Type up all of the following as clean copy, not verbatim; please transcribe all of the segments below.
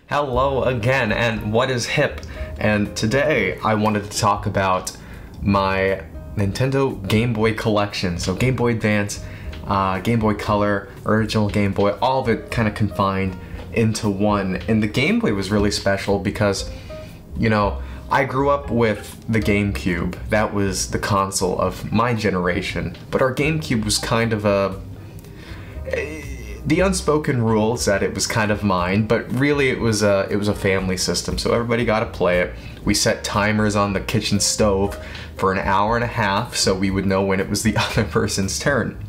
Hello again, and what is hip? And today I wanted to talk about my Nintendo Game Boy collection. So Game Boy Advance, Game Boy Color, original Game Boy, all of it kind of confined into one. And the Game Boy was really special because, you know, I grew up with the GameCube. That was the console of my generation. But our GameCube was kind of the unspoken rule is that it was kind of mine, but really it was a family system, so everybody got to play it. We set timers on the kitchen stove for an hour and a half so we would know when it was the other person's turn.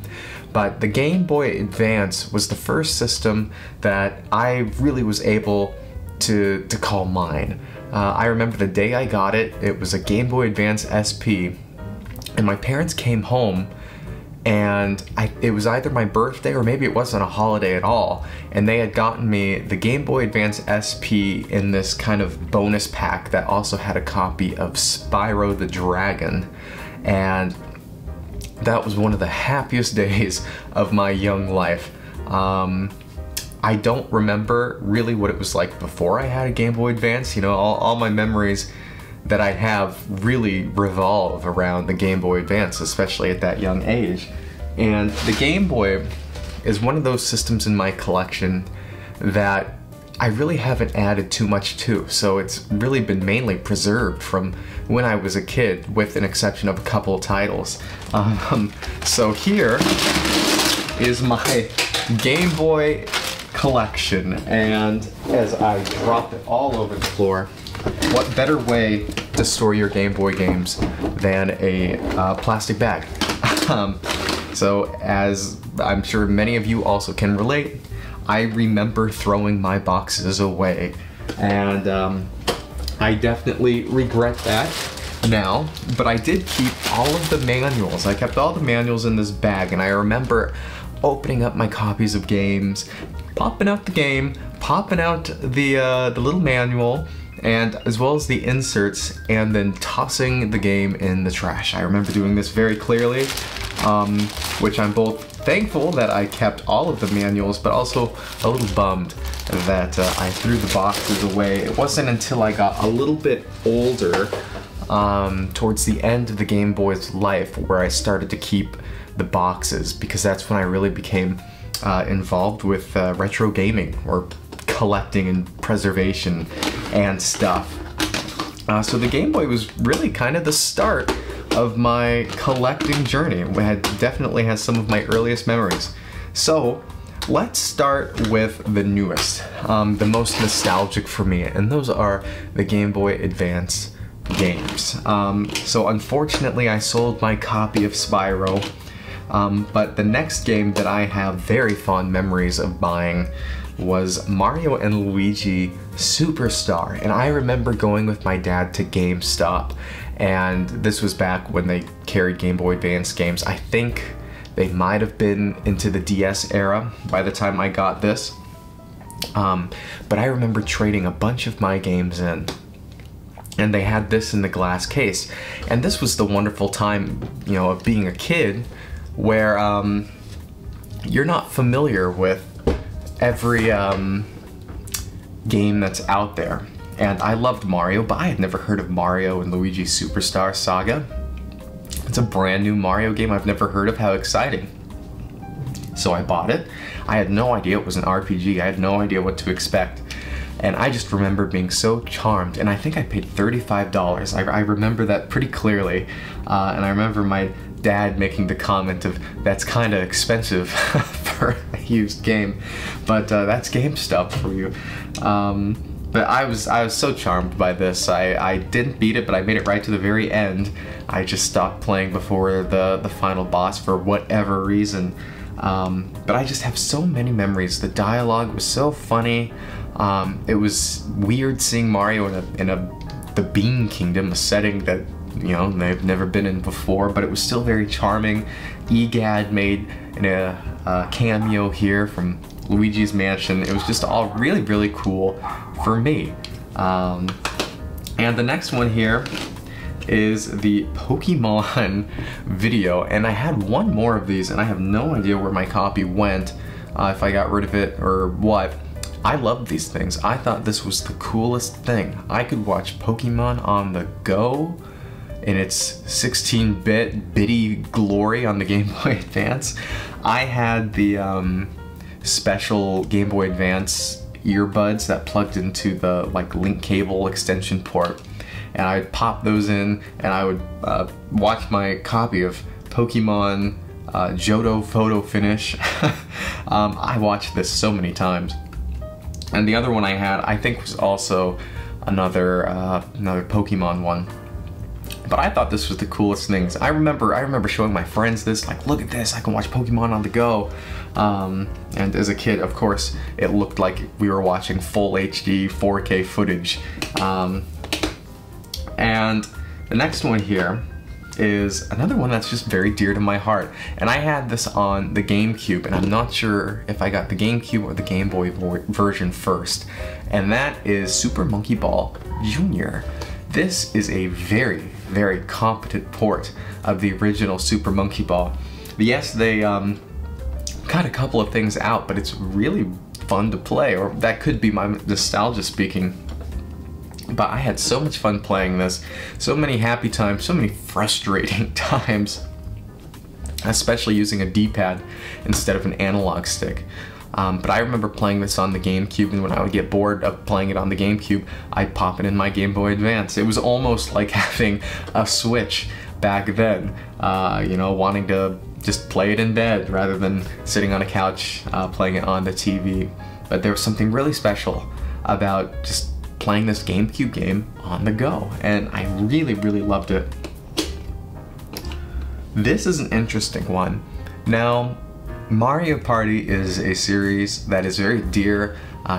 But the Game Boy Advance was the first system that I really was able to call mine. I remember the day I got it, it was a Game Boy Advance SP, and my parents came home and it was either my birthday or maybe it wasn't a holiday at all, and they had gotten me the Game Boy Advance SP in this kind of bonus pack that also had a copy of Spyro the Dragon, and that was one of the happiest days of my young life. I don't remember really what it was like before I had a Game Boy Advance. You know, all my memories that I have really revolve around the Game Boy Advance, especially at that young age. And the Game Boy is one of those systems in my collection that I really haven't added too much to, so it's really been mainly preserved from when I was a kid, with an exception of a couple of titles. So here is my Game Boy collection, and as I drop it all over the floor, what better way to store your Game Boy games than a plastic bag? So as I'm sure many of you also can relate, I remember throwing my boxes away, and I definitely regret that now, but I did keep all of the manuals. I kept all the manuals in this bag, and I remember opening up my copies of games, popping out the game, popping out the little manual, and as well as the inserts, and then tossing the game in the trash. I remember doing this very clearly, which I'm both thankful that I kept all of the manuals, but also a little bummed that I threw the boxes away. It wasn't until I got a little bit older, towards the end of the Game Boy's life, where I started to keep the boxes, because that's when I really became involved with retro gaming, or collecting and preservation and stuff. So the Game Boy was really kind of the start of my collecting journey. It definitely has some of my earliest memories. So let's start with the newest, the most nostalgic for me, and those are the Game Boy Advance games. So unfortunately I sold my copy of Spyro, but the next game that I have very fond memories of buying was Mario and Luigi Superstar. And I remember going with my dad to GameStop, and this was back when they carried Game Boy Advance games. I think they might have been into the DS era by the time I got this. But I remember trading a bunch of my games in, and they had this in the glass case. And this was the wonderful time, you know, of being a kid, where you're not familiar with every game that's out there. And I loved Mario, but I had never heard of Mario and Luigi Superstar Saga. It's a brand new Mario game I've never heard of. How exciting. So I bought it. I had no idea it was an RPG. I had no idea what to expect. And I just remember being so charmed, and I think I paid $35. I remember that pretty clearly. And I remember my dad making the comment of, that's kind of expensive for a used game, but that's GameStop for you. But I was so charmed by this. I didn't beat it, but I made it right to the very end. I just stopped playing before the final boss for whatever reason. But I just have so many memories. The dialogue was so funny. It was weird seeing Mario in the Bean Kingdom, a setting that, you know, they've never been in before, but it was still very charming. EGAD made a cameo here from Luigi's Mansion. It was just all really, really cool for me. And the next one here is the Pokemon video, and I had one more of these, and I have no idea where my copy went, if I got rid of it or what. I loved these things. I thought this was the coolest thing. I could watch Pokemon on the go in its 16-bit bitty glory on the Game Boy Advance. I had the special Game Boy Advance earbuds that plugged into the like link cable extension port, and I'd pop those in and I would watch my copy of Pokemon Johto Photo Finish. I watched this so many times. And the other one I had, I think, was also another Pokemon one. But I thought this was the coolest things. I remember showing my friends this, like, look at this, I can watch Pokemon on the go. And as a kid, of course, it looked like we were watching full HD 4K footage. And the next one here is another one that's just very dear to my heart. And I had this on the GameCube, and I'm not sure if I got the GameCube or the Game Boy version first. And that is Super Monkey Ball Jr. This is a very, very competent port of the original Super Monkey Ball. Yes, they got a couple of things out, but it's really fun to play, or that could be my nostalgia speaking. But I had so much fun playing this, so many happy times, so many frustrating times, especially using a D-pad instead of an analog stick. But I remember playing this on the GameCube, and when I would get bored of playing it on the GameCube, I'd pop it in my Game Boy Advance. It was almost like having a Switch back then, you know, wanting to just play it in bed rather than sitting on a couch playing it on the TV. But there was something really special about just playing this GameCube game on the go, and I really, really loved it. This is an interesting one. Now, Mario Party is a series that is very dear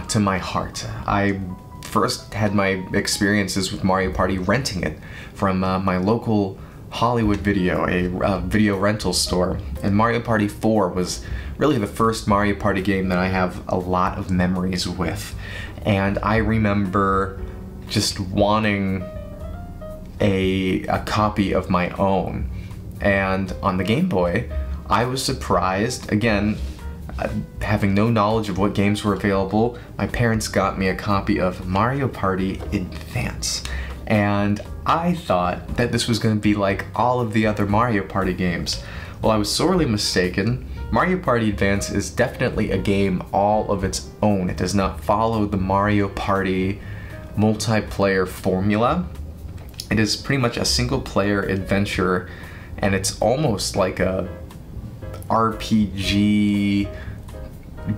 to my heart. I first had my experiences with Mario Party renting it from my local Hollywood Video, a video rental store, and Mario Party 4 was really the first Mario Party game that I have a lot of memories with. And I remember just wanting a copy of my own. And on the Game Boy, I was surprised, again, having no knowledge of what games were available, my parents got me a copy of Mario Party Advance. And I thought that this was going to be like all of the other Mario Party games. Well, I was sorely mistaken. Mario Party Advance is definitely a game all of its own. It does not follow the Mario Party multiplayer formula. It is pretty much a single-player adventure, and it's almost like a RPG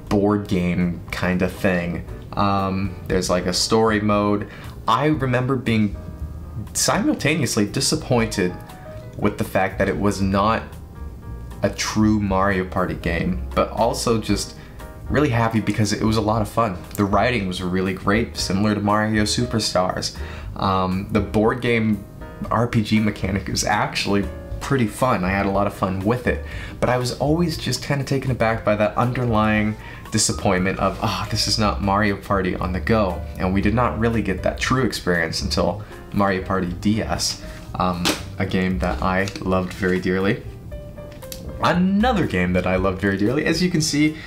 board game kind of thing. There's like a story mode. I remember being simultaneously disappointed with the fact that it was not a true Mario Party game, but also just really happy because it was a lot of fun. The writing was really great, similar to Mario Superstars. The board game RPG mechanic is actually pretty fun. I had a lot of fun with it, but I was always just kind of taken aback by that underlying disappointment of, this is not Mario Party on the go. And we did not really get that true experience until Mario Party DS, a game that I loved very dearly. Another game that I loved very dearly, as you can see,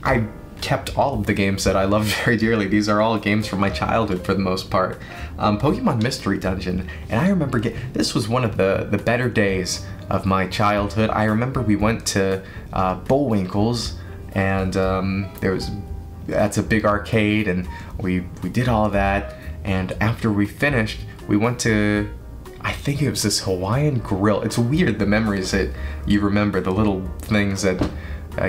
I kept all of the games that I loved very dearly. These are all games from my childhood for the most part. Pokemon Mystery Dungeon, and I remember this was one of the better days of my childhood. I remember we went to Bullwinkle's, and that's a big arcade, and we did all of that, and after we finished, we went to, I think it was this Hawaiian grill. It's weird, the memories that you remember, the little things that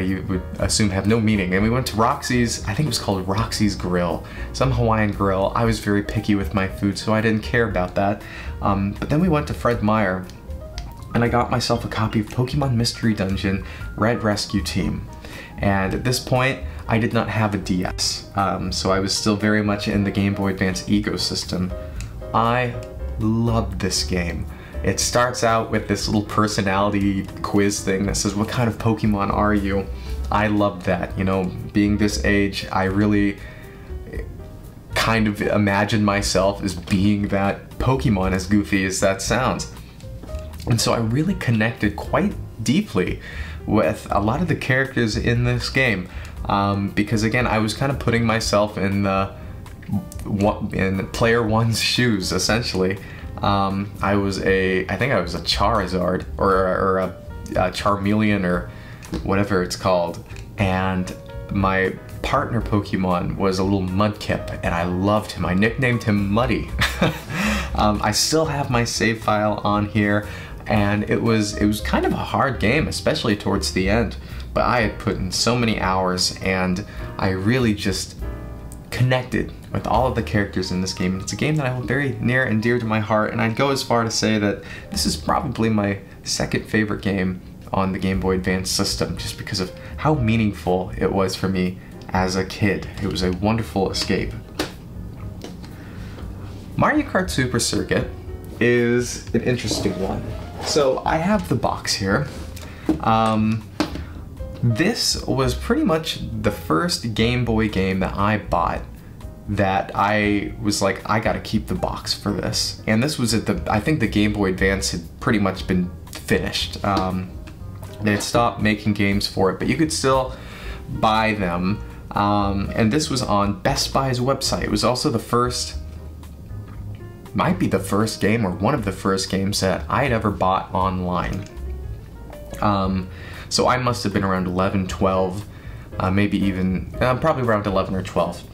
you would assume have no meaning. And we went to Roxy's, I think it was called Roxy's Grill, some Hawaiian grill. I was very picky with my food, so I didn't care about that. But then we went to Fred Meyer, and I got myself a copy of Pokemon Mystery Dungeon Red Rescue Team. And at this point, I did not have a DS, so I was still very much in the Game Boy Advance ecosystem. I loved this game. It starts out with this little personality quiz thing that says, what kind of Pokemon are you? I loved that. You know, being this age, I really kind of imagined myself as being that Pokemon, as goofy as that sounds. And so I really connected quite deeply with a lot of the characters in this game. because again, I was kind of putting myself in player one's shoes, essentially. I think I was a Charizard or a Charmeleon or whatever it's called, and my partner Pokemon was a little Mudkip, and I loved him. I nicknamed him Muddy. I still have my save file on here, and it was kind of a hard game, especially towards the end, but I had put in so many hours, and I really just connected with all of the characters in this game. And it's a game that I hold very near and dear to my heart, and I'd go as far to say that this is probably my second favorite game on the Game Boy Advance system, just because of how meaningful it was for me as a kid. It was a wonderful escape. Mario Kart Super Circuit is an interesting one. So I have the box here. This was pretty much the first Game Boy game that I bought that I was like, I gotta keep the box for this. And this was I think the Game Boy Advance had pretty much been finished. They had stopped making games for it, but you could still buy them. And this was on Best Buy's website. It was also the first, might be the first game or one of the first games that I had ever bought online. So I must have been around 11, 12, maybe even, probably around 11 or 12.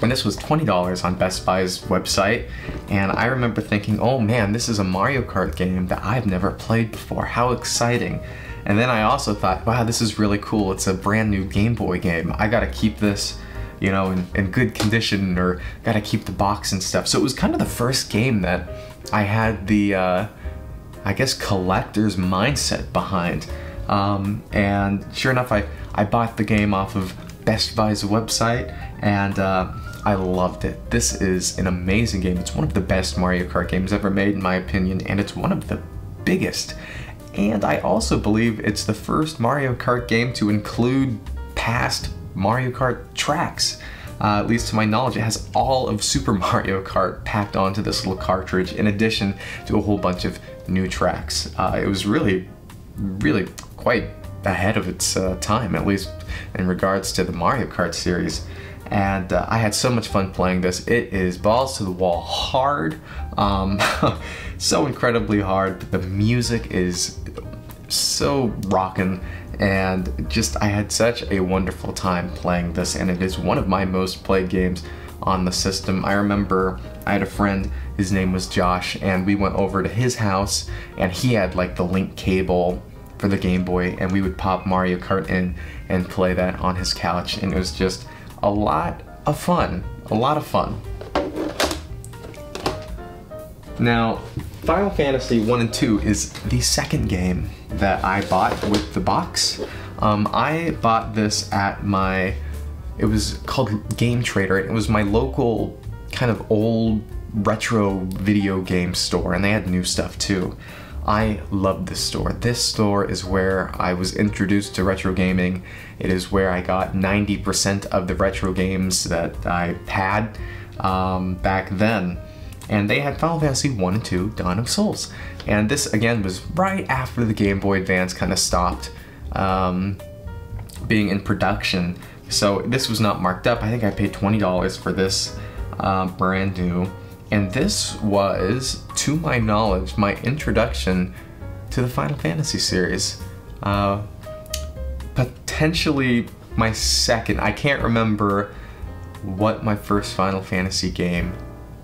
And this was $20 on Best Buy's website, and I remember thinking, oh man, this is a Mario Kart game that I've never played before, how exciting. And then I also thought, wow, this is really cool, it's a brand new Game Boy game, I gotta keep this, you know, in good condition, or gotta keep the box and stuff. So it was kind of the first game that I had the, I guess, collector's mindset behind. And sure enough, I bought the game off of Best Buy's website, and I loved it. This is an amazing game. It's one of the best Mario Kart games ever made, in my opinion, and it's one of the biggest. And I also believe it's the first Mario Kart game to include past Mario Kart tracks. At least to my knowledge, it has all of Super Mario Kart packed onto this little cartridge, in addition to a whole bunch of new tracks. It was really quite ahead of its time, at least in regards to the Mario Kart series. And I had so much fun playing this. It is balls to the wall hard, so incredibly hard, but the music is so rockin', and just I had such a wonderful time playing this, and it is one of my most played games on the system. I remember I had a friend, his name was Josh, and we went over to his house, and he had like the link cable for the Game Boy, and we would pop Mario Kart in and play that on his couch, and it was just a lot of fun. Now, Final Fantasy 1 and 2 is the second game that I bought with the box. I bought this at it was called Game Trader. It was my local kind of old retro video game store, and they had new stuff too. I love this store. This store is where I was introduced to retro gaming. It is where I got 90% of the retro games that I had back then. And they had Final Fantasy 1 and 2, Dawn of Souls. And this, again, was right after the Game Boy Advance kind of stopped being in production. So this was not marked up. I think I paid $20 for this brand new. And this was, to my knowledge, my introduction to the Final Fantasy series. Potentially my second. I can't remember what my first Final Fantasy game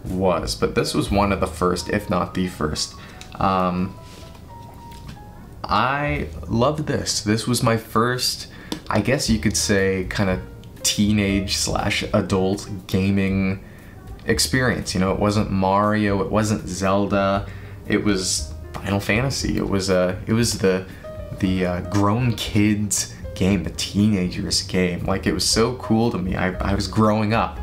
was, but this was one of the first, if not the first. I loved this. This was my first, I guess you could say, kind of teenage/adult gaming experience. You know, it wasn't Mario, it wasn't Zelda, it was Final Fantasy. It was the grown kids game, the teenagers game. Like, it was so cool to me. I was growing up,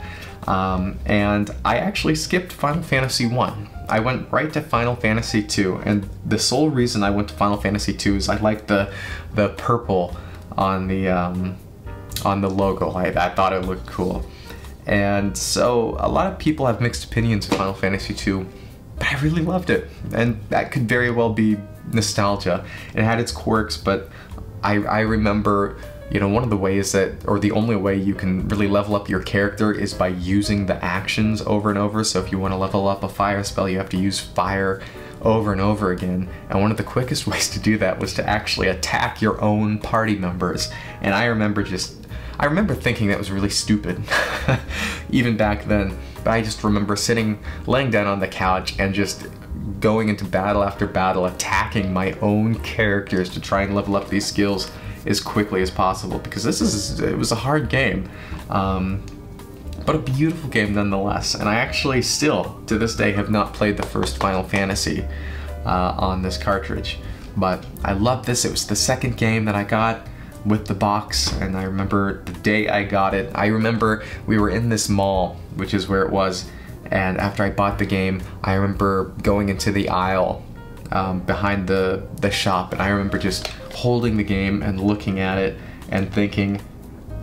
and I actually skipped Final Fantasy 1. I went right to Final Fantasy 2, and the sole reason I went to Final Fantasy 2 is I liked the purple on the logo. I thought it looked cool. And so a lot of people have mixed opinions of Final Fantasy 2, but I really loved it. And that could very well be nostalgia. It had its quirks, but I remember you know, one of the ways that, or the only way you can really level up your character is by using the actions over and over. So if you want to level up a fire spell, you have to use fire over and over again. And one of the quickest ways to do that was to actually attack your own party members. And I remember thinking that was really stupid, even back then. But I just remember laying down on the couch and just going into battle after battle, attacking my own characters to try and level up these skills as quickly as possible, because it was a hard game, but a beautiful game nonetheless. And I actually still, to this day, have not played the first Final Fantasy on this cartridge, but I love this. It was the second game that I got with the box, and I remember the day I got it. I remember we were in this mall, which is where it was, and after I bought the game, I remember going into the aisle behind the shop, and I remember just holding the game and looking at it and thinking,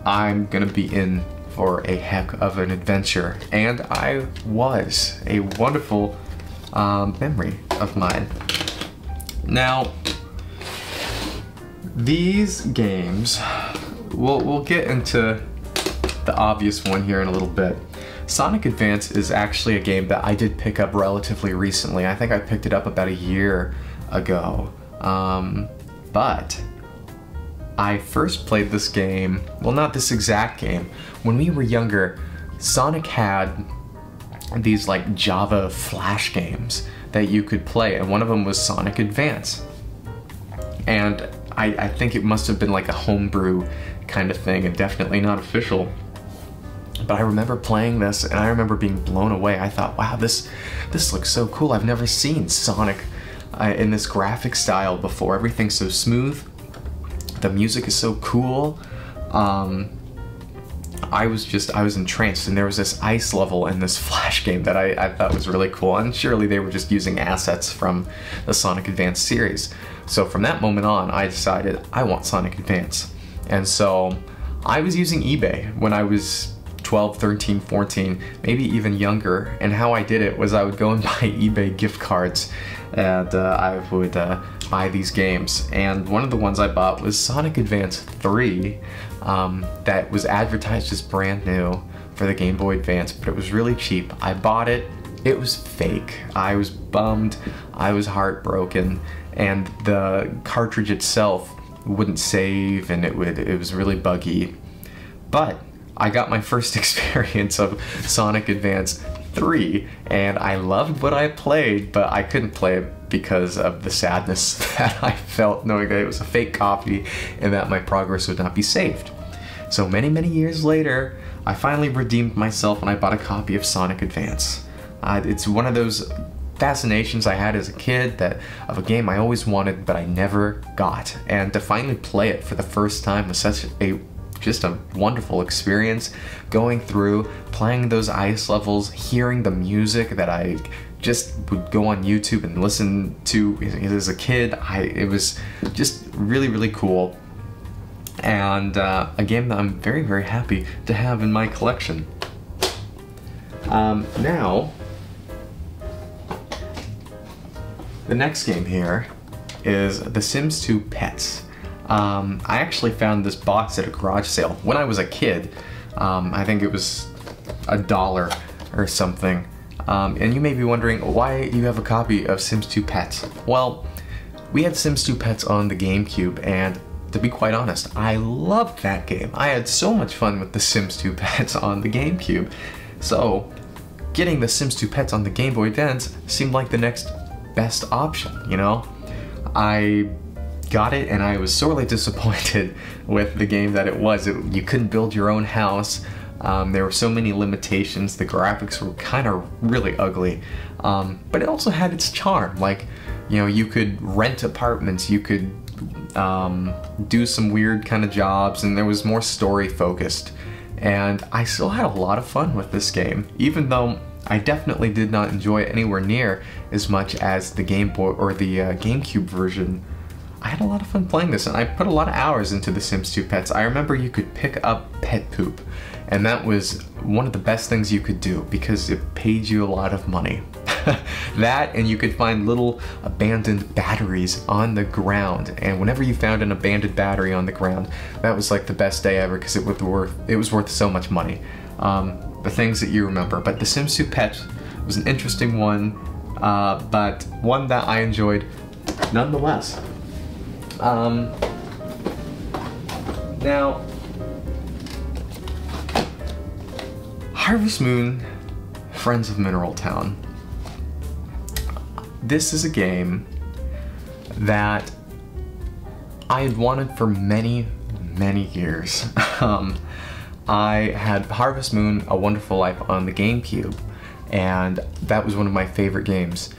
I'm gonna be in for a heck of an adventure. And I was. A wonderful memory of mine. Now, these games, we'll get into the obvious one here in a little bit. Sonic Advance is actually a game that I did pick up relatively recently. I think I picked it up about a year ago. But I first played this game, well, not this exact game. When we were younger, Sonic had these like Java Flash games that you could play, and one of them was Sonic Advance. And I think it must have been like a homebrew kind of thing, and definitely not official. But I remember playing this, and I remember being blown away. I thought, wow, this looks so cool. I've never seen Sonic in this graphic style before. Everything's so smooth. The music is so cool. I was entranced, and there was this ice level in this Flash game that I thought was really cool, and surely they were just using assets from the Sonic Advance series. So from that moment on, I decided I want Sonic Advance. And so I was using eBay when I was 12, 13, 14, maybe even younger, and how I did it was I would go and buy eBay gift cards, and I would buy these games. And one of the ones I bought was Sonic Advance 3, that was advertised as brand new for the Game Boy Advance, but it was really cheap. I bought it. It was fake. I was bummed. I was heartbroken, and the cartridge itself wouldn't save, and it was really buggy. But I got my first experience of Sonic Advance 3, and I loved what I played, but I couldn't play it because of the sadness that I felt knowing that it was a fake copy and that my progress would not be saved. So many, many years later, I finally redeemed myself and I bought a copy of Sonic Advance. It's one of those fascinations I had as a kid, of a game I always wanted but I never got. And to finally play it for the first time was just a wonderful experience. Going through, playing those ice levels, hearing the music that I just would go on YouTube and listen to as a kid. It was just really, really cool. And a game that I'm very, very happy to have in my collection. Now, the next game here is The Sims 2 Pets. I actually found this box at a garage sale when I was a kid. I think it was $1 or something. And you may be wondering why you have a copy of Sims 2 Pets. Well, we had Sims 2 Pets on the GameCube, and to be quite honest, I loved that game. I had so much fun with the Sims 2 Pets on the GameCube. So, getting the Sims 2 Pets on the Game Boy Advance seemed like the next best option, you know? I got it, and I was sorely disappointed with the game that it was. You couldn't build your own house. There were so many limitations. The graphics were kind of really ugly, but it also had its charm. Like, you know, you could rent apartments, you could do some weird kind of jobs, and there was more story focused. And I still had a lot of fun with this game, even though I definitely did not enjoy it anywhere near as much as the Game Boy or the GameCube version. I had a lot of fun playing this, and I put a lot of hours into The Sims 2 Pets. I remember you could pick up pet poop, and that was one of the best things you could do because it paid you a lot of money. That, and you could find little abandoned batteries on the ground, and whenever you found an abandoned battery on the ground, that was like the best day ever, because it was worth so much money. The things that you remember. But The Sims 2 Pet was an interesting one, but one that I enjoyed nonetheless. Now, Harvest Moon, Friends of Mineral Town. This is a game that I had wanted for many, many years. I had Harvest Moon, A Wonderful Life on the GameCube, and that was one of my favorite games.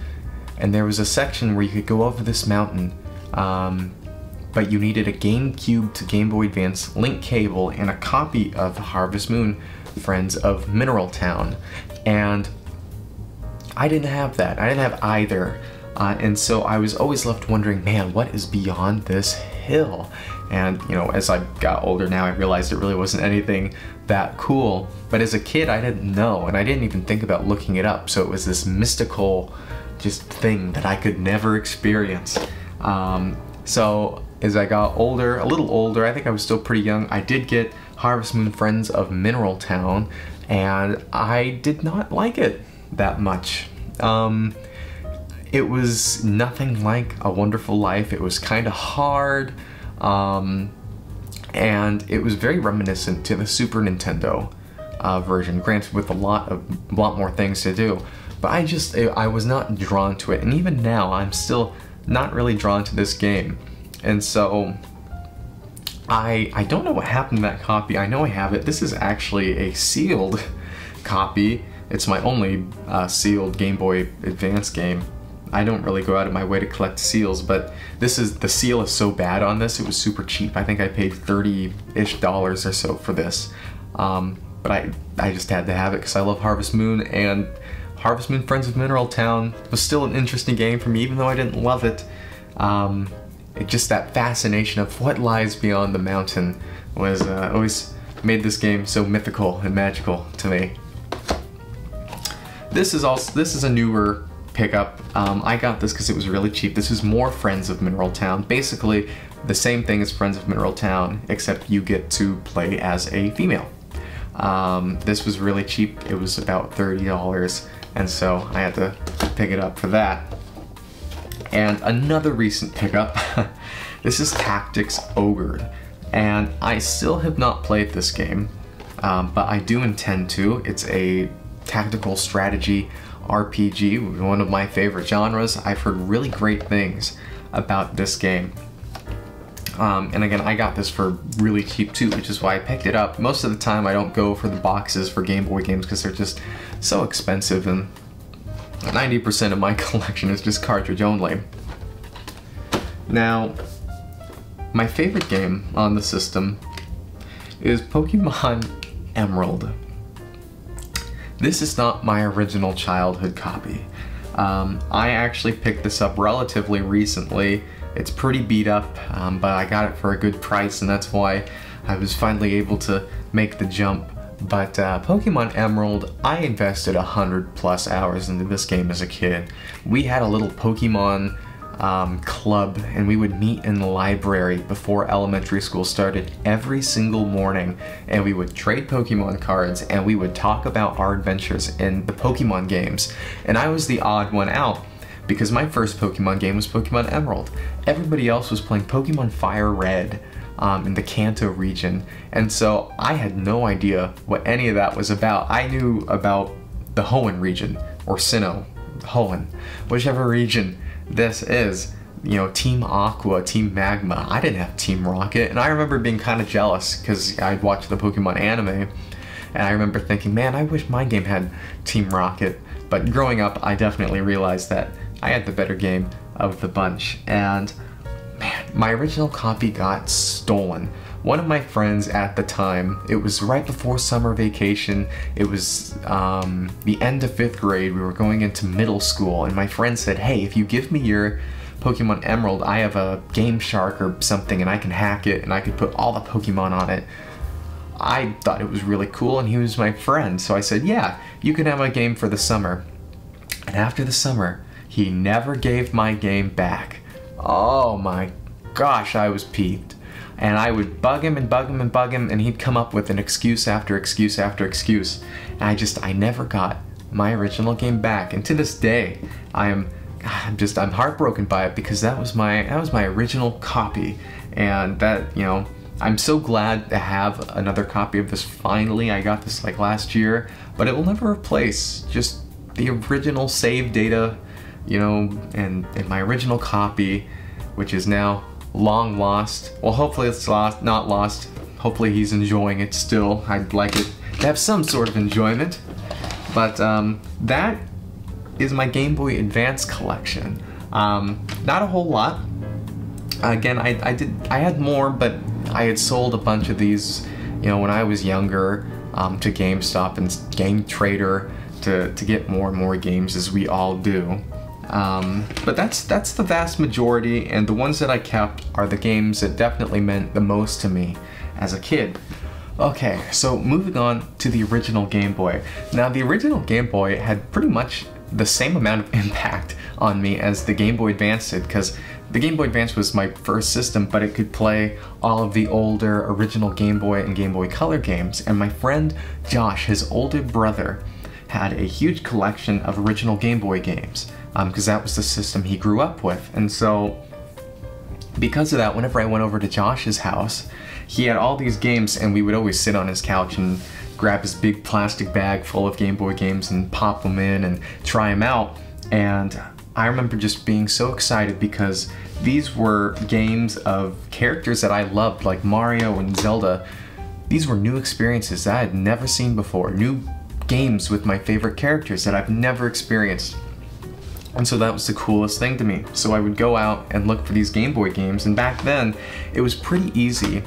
And there was a section where you could go over this mountain, but you needed a GameCube to Game Boy Advance link cable and a copy of Harvest Moon, Friends of Mineral Town. And I didn't have that. I didn't have either. And so I was always left wondering, man, what is beyond this hill? And, you know, as I got older now, I realized it really wasn't anything that cool. But as a kid, I didn't know, and I didn't even think about looking it up. So it was this mystical just thing that I could never experience. So as I got older, a little older, I think I was still pretty young, I did get Harvest Moon Friends of Mineral Town, and I did not like it that much. It was nothing like A Wonderful Life. It was kind of hard, and it was very reminiscent to the Super Nintendo version, granted with a lot more things to do. But I was not drawn to it, and even now I'm still not really drawn to this game. And so I don't know what happened to that copy. I know I have it. This is actually a sealed copy. It's my only sealed Game Boy Advance game. I don't really go out of my way to collect seals, but the seal is so bad on this, it was super cheap. I think I paid $30-ish or so for this. But I just had to have it because I love Harvest Moon, and Harvest Moon Friends of Mineral Town was still an interesting game for me, even though I didn't love it. Just that fascination of what lies beyond the mountain was always made this game so mythical and magical to me. This is a newer pickup. I got this because it was really cheap. This is more Friends of Mineral Town. Basically the same thing as Friends of Mineral Town, except you get to play as a female. This was really cheap. It was about $30, and so I had to pick it up for that. And another recent pickup, this is Tactics Ogre, and I still have not played this game, but I do intend to. It's a tactical strategy RPG, one of my favorite genres. I've heard really great things about this game. And again, I got this for really cheap too, which is why I picked it up. Most of the time I don't go for the boxes for Game Boy games because they're just so expensive, and 90% of my collection is just cartridge only. Now, my favorite game on the system is Pokemon Emerald. This is not my original childhood copy. I actually picked this up relatively recently. It's pretty beat up, but I got it for a good price, and that's why I was finally able to make the jump. But Pokemon Emerald, I invested 100+ hours into this game as a kid. We had a little Pokemon club, and we would meet in the library before elementary school started every single morning, and we would trade Pokemon cards, and we would talk about our adventures in the Pokemon games. And I was the odd one out, because my first Pokemon game was Pokemon Emerald. Everybody else was playing Pokemon Fire Red in the Kanto region, and so I had no idea what any of that was about. I knew about the Hoenn region, or Sinnoh, Hoenn, whichever region this is. You know, Team Aqua, Team Magma. I didn't have Team Rocket, and I remember being kind of jealous because I'd watched the Pokemon anime, and I remember thinking, man, I wish my game had Team Rocket. But growing up, I definitely realized that I had the better game of the bunch, and man, my original copy got stolen. One of my friends at the time, it was right before summer vacation, it was the end of 5th grade, we were going into middle school, and my friend said, hey, if you give me your Pokemon Emerald, I have a Game Shark or something, and I can hack it, and I could put all the Pokemon on it. I thought it was really cool, and he was my friend, so I said, yeah, you can have my game for the summer. And after the summer, he never gave my game back. Oh my gosh, I was peeved. And I would bug him and bug him and bug him, and he'd come up with an excuse after excuse after excuse. And I never got my original game back. And to this day, I'm heartbroken by it, because that was my original copy. And that, you know, I'm so glad to have another copy of this finally. I got this like last year, but it will never replace just the original save data, you know, and my original copy, which is now long lost. Well, hopefully it's not lost. Hopefully he's enjoying it still. I'd like it to have some sort of enjoyment. But that is my Game Boy Advance collection. Not a whole lot. Again, I had more, but I had sold a bunch of these, you know, when I was younger, to GameStop and Game Trader to get more and more games, as we all do. But that's the vast majority, and the ones that I kept are the games that definitely meant the most to me as a kid. Okay, so moving on to the original Game Boy. Now, the original Game Boy had pretty much the same amount of impact on me as the Game Boy Advance did, because the Game Boy Advance was my first system, but it could play all of the older original Game Boy and Game Boy Color games. And my friend Josh, his older brother, had a huge collection of original Game Boy games, because that was the system he grew up with. And so, because of that, whenever I went over to Josh's house, he had all these games, and we would always sit on his couch and grab his big plastic bag full of Game Boy games and pop them in and try them out. And I remember just being so excited, because these were games of characters that I loved, like Mario and Zelda. These were new experiences that I had never seen before, new games with my favorite characters that I've never experienced. And so that was the coolest thing to me. So I would go out and look for these Game Boy games, and back then it was pretty easy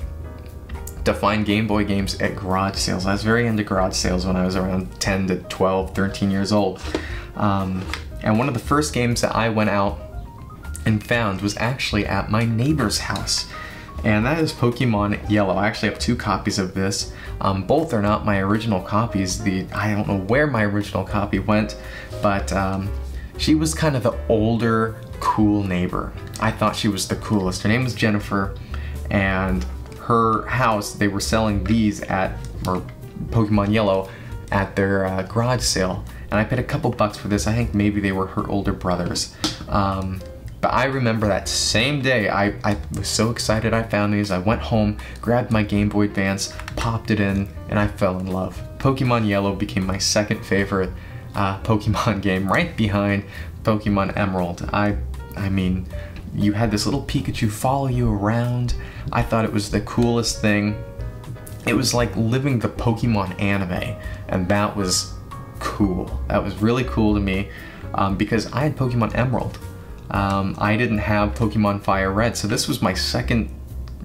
to find Game Boy games at garage sales. I was very into garage sales when I was around 10 to 12, 13 years old. And one of the first games that I went out and found was actually at my neighbor's house. And that is Pokemon Yellow. I actually have two copies of this. Both are not my original copies. I don't know where my original copy went, but she was kind of the older, cool neighbor. I thought she was the coolest. Her name was Jennifer, and her house, they were selling these or Pokemon Yellow at their garage sale. And I paid a couple bucks for this. I think maybe they were her older brothers. But I remember that same day, I was so excited I found these. I went home, grabbed my Game Boy Advance, popped it in, and I fell in love. Pokemon Yellow became my second favorite Pokemon game, right behind Pokemon Emerald. I mean, you had this little Pikachu follow you around. I thought it was the coolest thing. It was like living the Pokemon anime, and that was cool. That was really cool to me, because I had Pokemon Emerald. I didn't have Pokemon Fire Red, so this was my second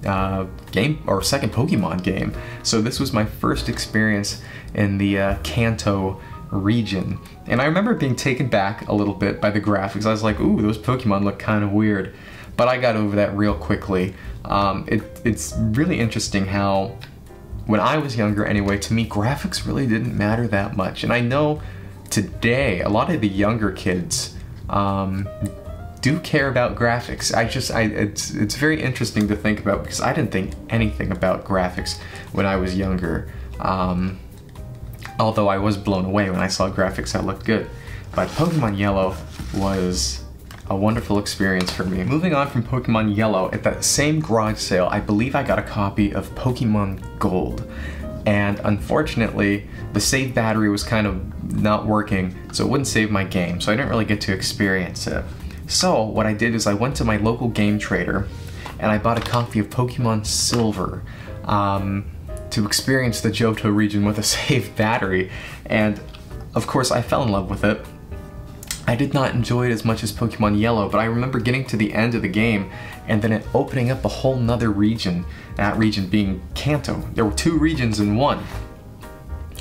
second Pokemon game. So this was my first experience in the Kanto region. And I remember being taken back a little bit by the graphics. I was like, ooh, those Pokemon look kind of weird. But I got over that real quickly. It's really interesting how, when I was younger anyway, to me, graphics really didn't matter that much. And I know today, a lot of the younger kids do care about graphics. It's very interesting to think about, because I didn't think anything about graphics when I was younger. Although I was blown away when I saw graphics that looked good. But Pokemon Yellow was a wonderful experience for me. Moving on from Pokemon Yellow, at that same garage sale, I believe I got a copy of Pokemon Gold. And unfortunately, the save battery was kind of not working, so it wouldn't save my game, so I didn't really get to experience it. So what I did is I went to my local game trader, and I bought a copy of Pokemon Silver to experience the Johto region with a saved battery. And of course I fell in love with it. I did not enjoy it as much as Pokemon Yellow, but I remember getting to the end of the game and then it opening up a whole nother region, that region being Kanto. There were two regions in one.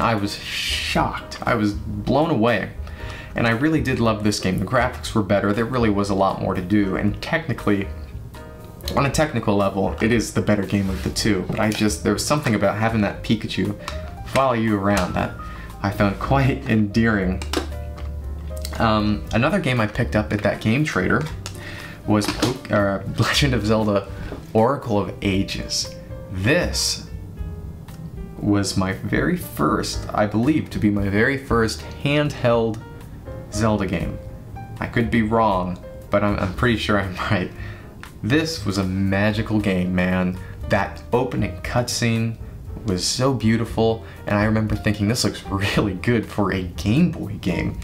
I was shocked. I was blown away. And I really did love this game. The graphics were better. There really was a lot more to do, and technically, on a technical level, it is the better game of the two. But there was something about having that Pikachu follow you around that I found quite endearing. Another game I picked up at that game trader was Legend of Zelda Oracle of Ages. This was my very first, I believe to be my very first handheld Zelda game. I could be wrong, but I'm pretty sure I'm right. This was a magical game, man. That opening cutscene was so beautiful, and I remember thinking this looks really good for a Game Boy game.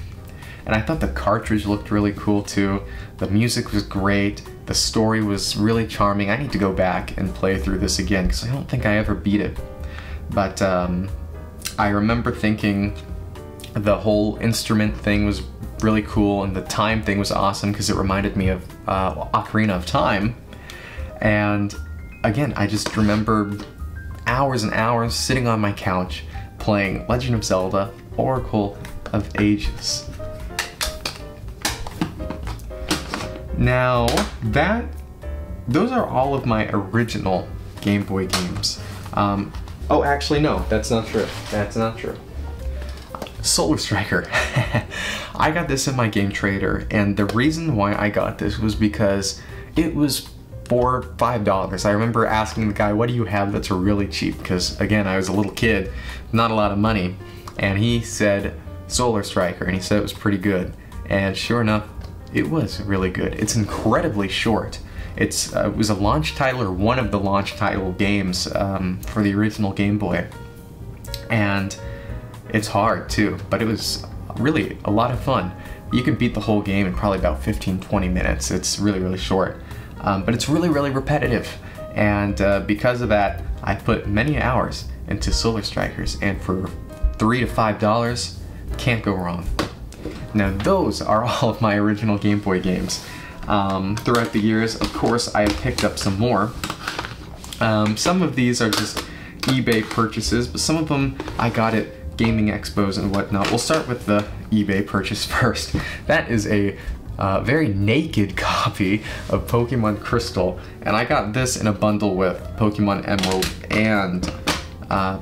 And I thought the cartridge looked really cool too. The music was great. The story was really charming. I need to go back and play through this again because I don't think I ever beat it. But I remember thinking the whole instrument thing was really cool, and the time thing was awesome because it reminded me of Ocarina of Time. And again, I just remember hours and hours sitting on my couch playing Legend of Zelda Oracle of Ages. Now, those are all of my original Game Boy games. Oh, actually, no, that's not true. That's not true. Solar Striker. I got this in my game trader, and the reason why I got this was because it was $4 or $5. I remember asking the guy, what do you have that's really cheap? Because again, I was a little kid, not a lot of money, and he said Solar Striker, and he said it was pretty good. And sure enough, it was really good. It's incredibly short. It was a launch title, or one of the launch title games for the original Game Boy. And it's hard too, but it was really a lot of fun. You can beat the whole game in probably about 15-20 minutes. It's really, really short. But it's really, really repetitive. And because of that, I put many hours into Solar Strikers, and for $3 to $5, can't go wrong. Now those are all of my original Game Boy games. Throughout the years, of course, I have picked up some more. Some of these are just eBay purchases, but some of them I got at gaming expos and whatnot. We'll start with the eBay purchase first. That is a very naked copy of Pokemon Crystal, and I got this in a bundle with Pokemon Emerald and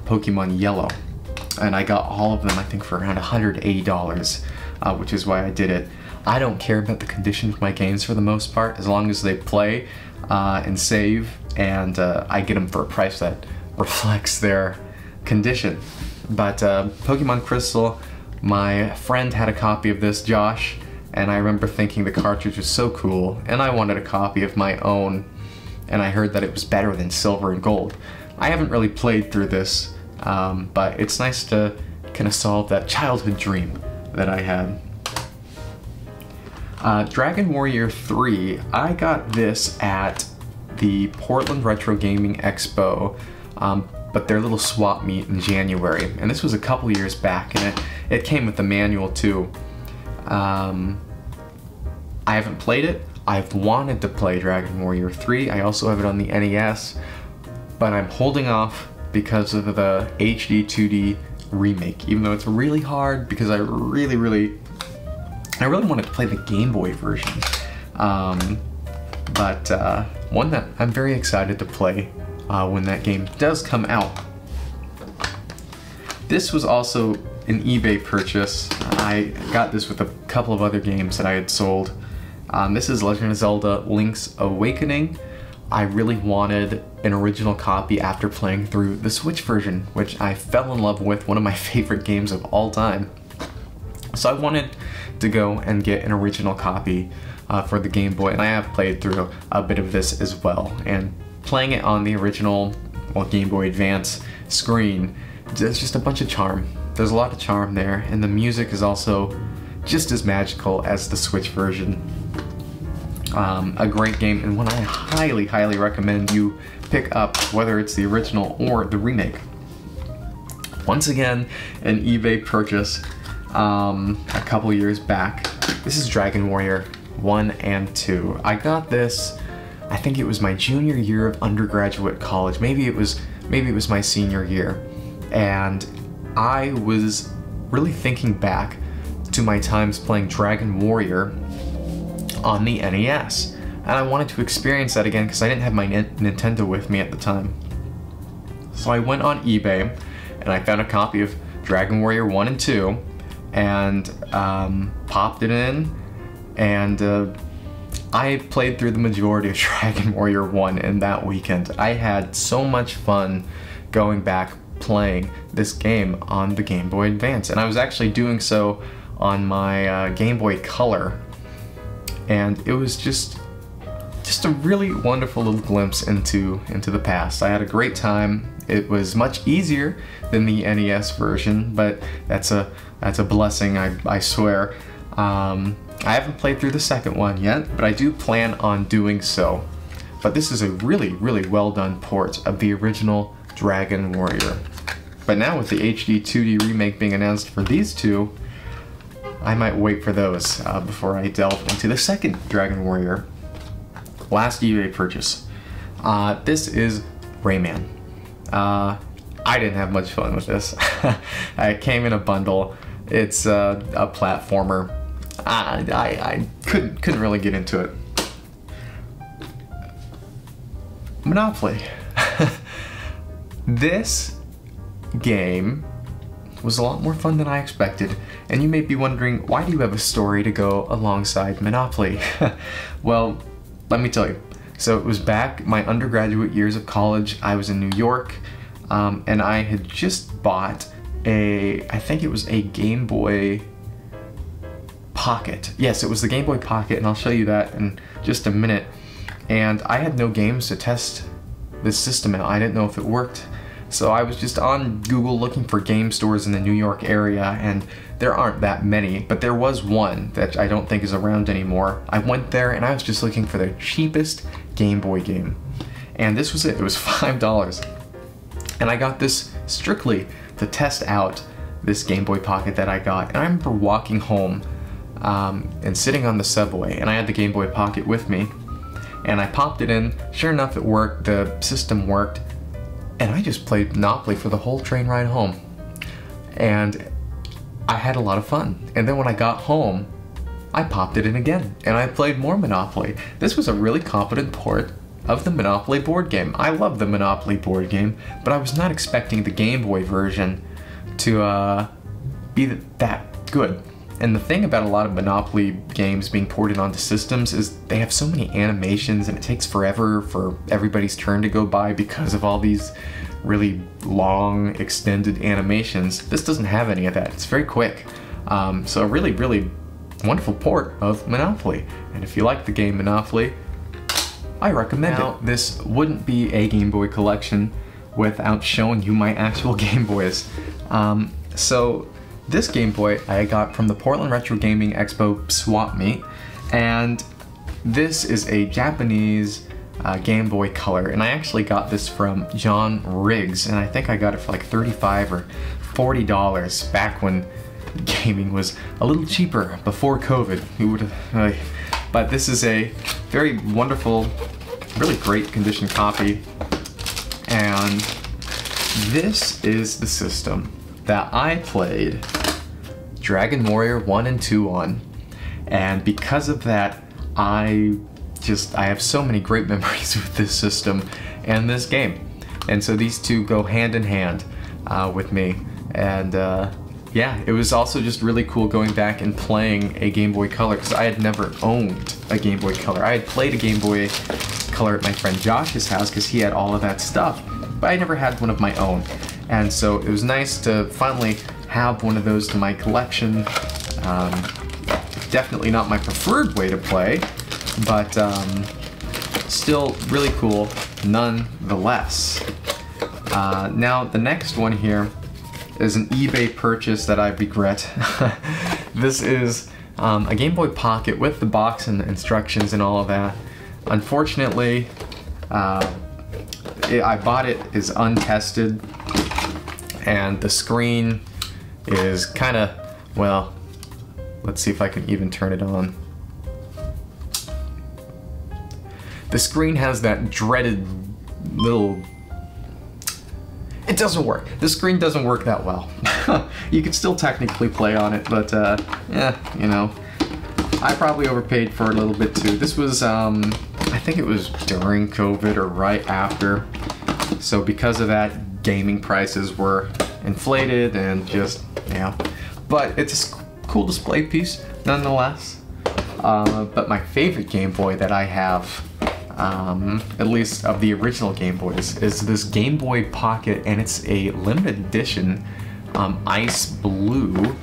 Pokemon Yellow. And I got all of them, I think, for around $180, which is why I did it. I don't care about the condition of my games for the most part, as long as they play and save, and I get them for a price that reflects their condition. But Pokemon Crystal, my friend had a copy of this, Josh, and I remember thinking the cartridge was so cool, and I wanted a copy of my own, and I heard that it was better than Silver and Gold. I haven't really played through this, but it's nice to kind of solve that childhood dream that I had. Dragon Warrior 3, I got this at the Portland Retro Gaming Expo, but their little swap meet in January, and this was a couple years back, and it came with the manual too. I haven't played it. I've wanted to play Dragon Warrior 3. I also have it on the NES, but I'm holding off because of the HD 2D remake, even though it's really hard because I really wanted to play the Game Boy version. But one that I'm very excited to play when that game does come out. This was also an eBay purchase. I got this with a couple of other games that I had sold. This is Legend of Zelda Link's Awakening. I really wanted an original copy after playing through the Switch version, which I fell in love with, one of my favorite games of all time. So I wanted to go and get an original copy for the Game Boy, and I have played through a bit of this as well. And playing it on the original, well, Game Boy Advance screen, there's just a bunch of charm. There's a lot of charm there, and the music is also just as magical as the Switch version. A great game, and one I highly recommend you pick up, whether it's the original or the remake. Once again, an eBay purchase a couple years back. This is Dragon Warrior 1 and 2. I got this, I think it was my junior year of undergraduate college. Maybe it was my senior year. And I was really thinking back to my times playing Dragon Warrior on the NES. And I wanted to experience that again because I didn't have my Nintendo with me at the time. So I went on eBay and I found a copy of Dragon Warrior 1 and 2, and popped it in, and I played through the majority of Dragon Warrior 1 in that weekend. I had so much fun going back playing this game on the Game Boy Advance, and I was actually doing so on my Game Boy Color, and it was just a really wonderful little glimpse into the past. I had a great time. It was much easier than the NES version, but that's a blessing, I swear. I haven't played through the second one yet, but I do plan on doing so. But this is a really, really well done port of the original Dragon Warrior. But now with the HD 2D remake being announced for these two, I might wait for those before I delve into the second Dragon Warrior. Last eBay purchase. This is Rayman. I didn't have much fun with this. It came in a bundle. It's a platformer. I couldn't really get into it. Monopoly. This game was a lot more fun than I expected, and you may be wondering, why do you have a story to go alongside Monopoly? Well, let me tell you. So it was back my undergraduate years of college. I was in New York, and I had just bought I think it was a Game Boy Pocket. Yes, it was the Game Boy Pocket, and I'll show you that in just a minute. And I had no games to test this system out. I didn't know if it worked. So I was just on Google looking for game stores in the New York area, and there aren't that many, but there was one that I don't think is around anymore. I went there and I was just looking for the cheapest Game Boy game. And this was it. It was $5. And I got this strictly to test out this Game Boy Pocket that I got. And I remember walking home and sitting on the subway, and I had the Game Boy Pocket with me, and I popped it in. Sure enough, it worked. The system worked, and I just played Monopoly for the whole train ride home. And I had a lot of fun. And then when I got home, I popped it in again, and I played more Monopoly. This was a really competent port of the Monopoly board game. I love the Monopoly board game, but I was not expecting the Game Boy version to be that good. And the thing about a lot of Monopoly games being ported onto systems is they have so many animations, and it takes forever for everybody's turn to go by because of all these really long, extended animations. This doesn't have any of that. It's very quick. So a really, really wonderful port of Monopoly. And if you like the game Monopoly, I recommend it. This wouldn't be a Game Boy collection without showing you my actual Game Boys. So this Game Boy I got from the Portland Retro Gaming Expo swap meet, and this is a Japanese Game Boy Color, and I actually got this from John Riggs, and I think I got it for like $35 or $40 back when gaming was a little cheaper before COVID. Who would have? But this is a very wonderful, really great condition copy, and this is the system that I played Dragon Warrior 1 and 2 on, and because of that, I have so many great memories with this system and this game, and so these two go hand in hand with me. And yeah, it was also just really cool going back and playing a Game Boy Color, because I had never owned a Game Boy Color. I had played a Game Boy Color at my friend Josh's house because he had all of that stuff, but I never had one of my own. And so it was nice to finally have one of those in my collection. Definitely not my preferred way to play, but still really cool nonetheless. Now the next one here is an eBay purchase that I regret. This is a Game Boy Pocket with the box and the instructions and all of that. Unfortunately, I bought it is untested, and the screen is kind of, well, let's see if I can even turn it on. The screen has that dreaded little... It doesn't work. The screen doesn't work that well. You could still technically play on it, but yeah, you know, I probably overpaid for it a little bit too. This was, I think it was during COVID or right after. So because of that, gaming prices were inflated and just, yeah. But it's cool display piece nonetheless. But my favorite Game Boy that I have, at least of the original Game Boys, is this Game Boy Pocket, and it's a limited edition ice blue.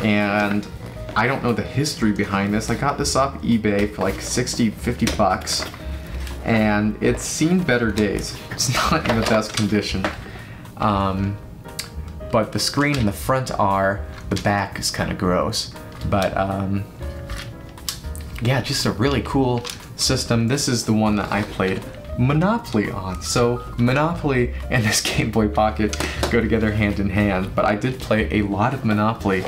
And I don't know the history behind this. I got this off eBay for like 60, 50 bucks, and it's seen better days. It's not in the best condition. But the screen and the front are, the back is kind of gross. But yeah, just a really cool system. This is the one that I played Monopoly on. So Monopoly and this Game Boy Pocket go together hand in hand, but I did play a lot of Monopoly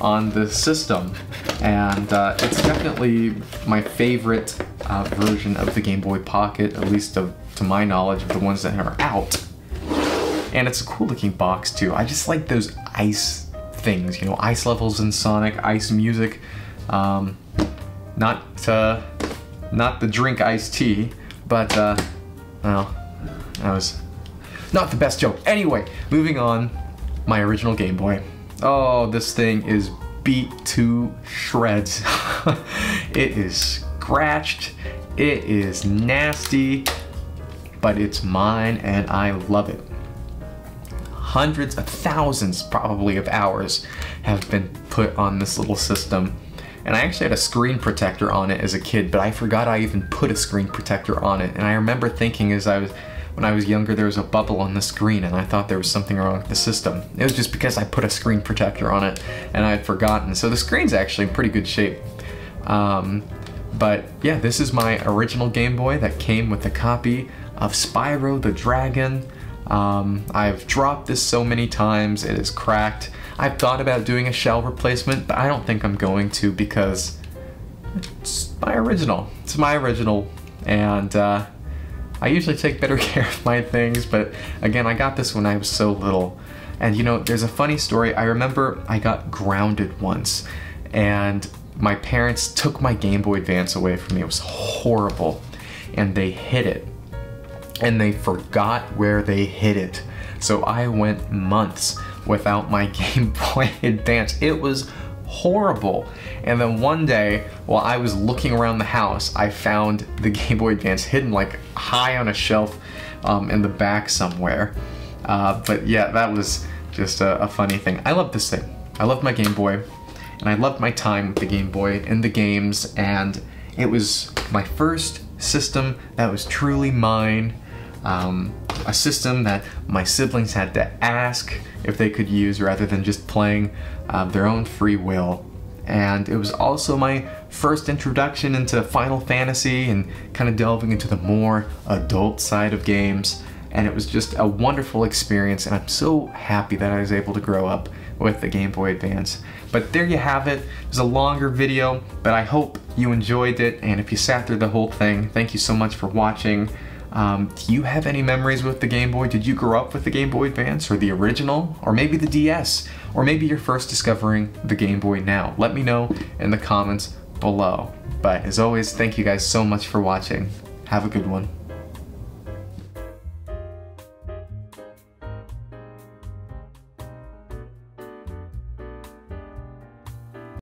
on this system, and it's definitely my favorite version of the Game Boy Pocket, at least to my knowledge of the ones that are out. And it's a cool looking box too. I just like those ice things, you know, ice levels in Sonic, ice music. Not the drink iced tea, but well, that was not the best joke. Anyway, moving on, my original Game Boy. Oh, this thing is beat to shreds. It is scratched, it is nasty, but it's mine and I love it. Hundreds of thousands, probably, of hours have been put on this little system. And I actually had a screen protector on it as a kid, but I forgot I even put a screen protector on it. And I remember thinking when I was younger, there was a bubble on the screen, and I thought there was something wrong with the system. It was just because I put a screen protector on it and I had forgotten. So the screen's actually in pretty good shape. But yeah, this is my original Game Boy that came with a copy of Spyro the Dragon. I've dropped this so many times, it is cracked. I've thought about doing a shell replacement, but I don't think I'm going to, because it's my original. It's my original, and I usually take better care of my things, but again, I got this when I was so little. And you know, there's a funny story. I remember I got grounded once, and my parents took my Game Boy Advance away from me. It was horrible, and they hid it. And they forgot where they hid it. So I went months without my Game Boy Advance. It was horrible. And then one day, while I was looking around the house, I found the Game Boy Advance hidden like high on a shelf in the back somewhere. But yeah, that was just a funny thing. I love this thing. I love my Game Boy, and I loved my time with the Game Boy and the games, and it was my first system that was truly mine. A system that my siblings had to ask if they could use rather than just playing their own free will. And it was also my first introduction into Final Fantasy and kind of delving into the more adult side of games. And it was just a wonderful experience, and I'm so happy that I was able to grow up with the Game Boy Advance. But there you have it. It was a longer video, but I hope you enjoyed it, and if you sat through the whole thing, thank you so much for watching. Do you have any memories with the Game Boy? Did you grow up with the Game Boy Advance, or the original, or maybe the DS, or maybe you're first discovering the Game Boy now? Let me know in the comments below. But as always, thank you guys so much for watching. Have a good one.